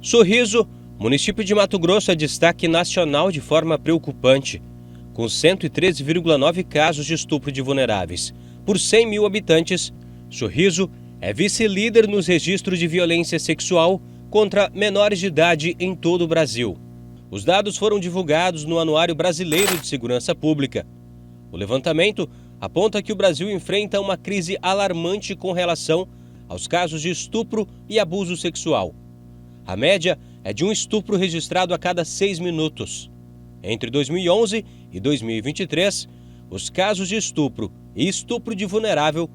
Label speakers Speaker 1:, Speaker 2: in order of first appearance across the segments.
Speaker 1: Sorriso, município de Mato Grosso é destaque nacional de forma preocupante, com 113,9 casos de estupro de vulneráveis. Por 100 mil habitantes, Sorriso é vice-líder nos registros de violência sexual contra menores de idade em todo o Brasil. Os dados foram divulgados no Anuário Brasileiro de Segurança Pública. O levantamento aponta que o Brasil enfrenta uma crise alarmante com relação aos casos de estupro e abuso sexual. A média é de um estupro registrado a cada 6 minutos. Entre 2011 e 2023, os casos de estupro e estupro de vulnerável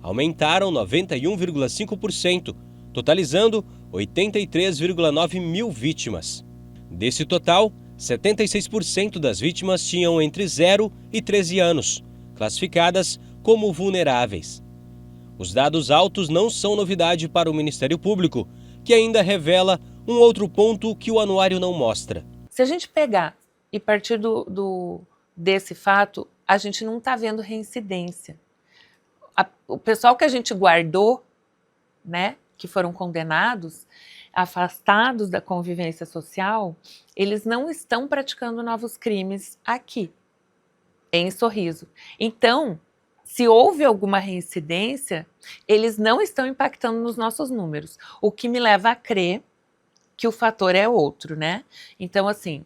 Speaker 1: aumentaram 91,5%, totalizando 83,9 mil vítimas. Desse total, 76% das vítimas tinham entre 0 e 13 anos, classificadas como vulneráveis. Os dados altos não são novidade para o Ministério Público, que ainda revela um outro ponto que o anuário não mostra.
Speaker 2: Se a gente pegar e partir desse fato, a gente não está vendo reincidência. O pessoal que a gente guardou, né, que foram condenados, afastados da convivência social, eles não estão praticando novos crimes aqui, em Sorriso. Então, se houve alguma reincidência, eles não estão impactando nos nossos números, o que me leva a crer que o fator é outro, né? Então, assim,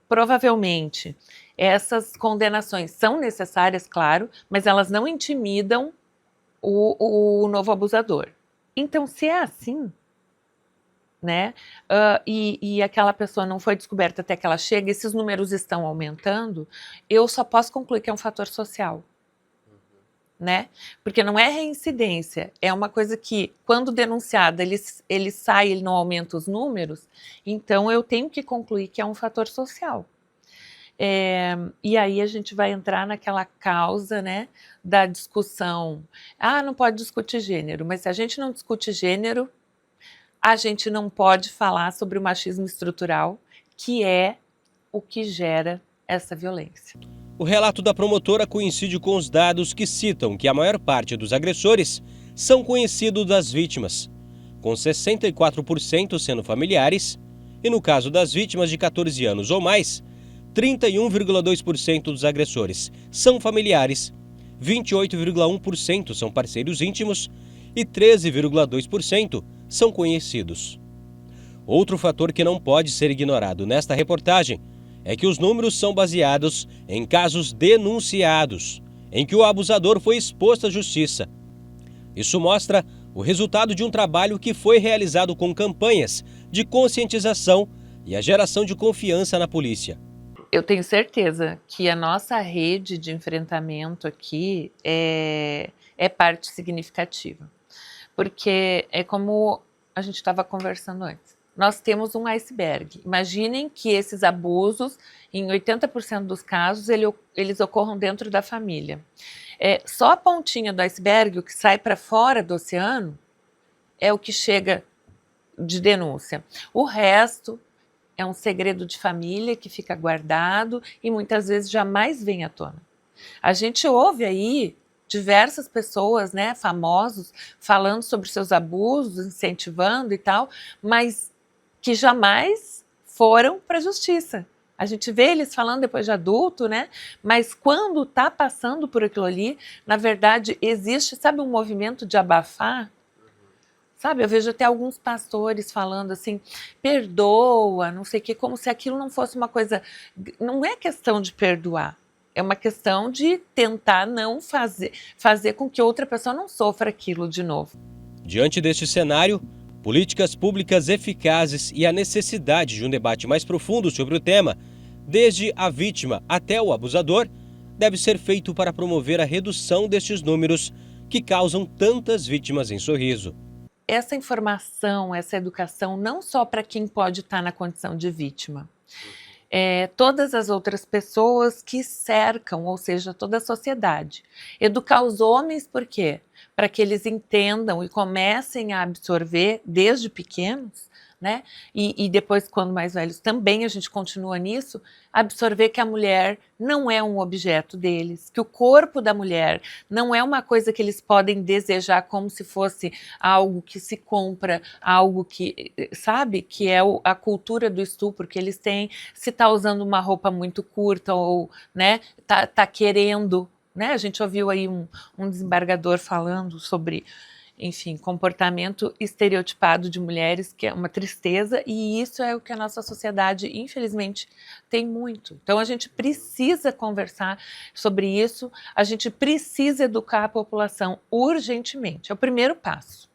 Speaker 2: provavelmente essas condenações são necessárias, claro, mas elas não intimidam o novo abusador. Então, se é assim, né, e aquela pessoa não foi descoberta até que ela chega, esses números estão aumentando, eu só posso concluir que é um fator social. Né? Porque não é reincidência, é uma coisa que, quando denunciada, ele sai, ele não aumenta os números, então eu tenho que concluir que é um fator social. E aí a gente vai entrar naquela causa, né, da discussão. Não pode discutir gênero, mas se a gente não discute gênero, a gente não pode falar sobre o machismo estrutural, que é o que gera essa violência.
Speaker 1: O relato da promotora coincide com os dados que citam que a maior parte dos agressores são conhecidos das vítimas, com 64% sendo familiares, e no caso das vítimas de 14 anos ou mais, 31,2% dos agressores são familiares, 28,1% são parceiros íntimos e 13,2% são conhecidos. Outro fator que não pode ser ignorado nesta reportagem é que os números são baseados em casos denunciados, em que o abusador foi exposto à justiça. Isso mostra o resultado de um trabalho que foi realizado com campanhas de conscientização e a geração de confiança na polícia.
Speaker 2: Eu tenho certeza que a nossa rede de enfrentamento aqui é parte significativa, porque é como a gente estava conversando antes. Nós temos um iceberg. Imaginem que esses abusos, em 80% dos casos, eles ocorram dentro da família. Só a pontinha do iceberg, o que sai para fora do oceano, é o que chega de denúncia. O resto é um segredo de família que fica guardado e muitas vezes jamais vem à tona. A gente ouve aí diversas pessoas, né, famosos, falando sobre seus abusos, incentivando e tal, mas que jamais foram para a justiça. A gente vê eles falando depois de adulto, né? Mas quando está passando por aquilo ali, na verdade, existe, sabe, um movimento de abafar? Sabe, eu vejo até alguns pastores falando assim, perdoa, não sei o quê, como se aquilo não fosse uma coisa... Não é questão de perdoar, é uma questão de tentar não fazer com que outra pessoa não sofra aquilo de novo.
Speaker 1: Diante deste cenário, políticas públicas eficazes e a necessidade de um debate mais profundo sobre o tema, desde a vítima até o abusador, deve ser feito para promover a redução destes números que causam tantas vítimas em Sorriso.
Speaker 2: Essa informação, essa educação, não só para quem pode estar na condição de vítima, todas as outras pessoas que cercam, ou seja, toda a sociedade. Educar os homens por quê? Para que eles entendam e comecem a absorver, desde pequenos, né? E depois, quando mais velhos, também a gente continua nisso, absorver que a mulher não é um objeto deles, que o corpo da mulher não é uma coisa que eles podem desejar como se fosse algo que se compra, algo que, sabe, que é a cultura do estupro que eles têm, se tá usando uma roupa muito curta ou, né, tá querendo, né, a gente ouviu aí um desembargador falando sobre, enfim, comportamento estereotipado de mulheres, que é uma tristeza, e isso é o que a nossa sociedade, infelizmente, tem muito. Então, a gente precisa conversar sobre isso, a gente precisa educar a população urgentemente, é o primeiro passo.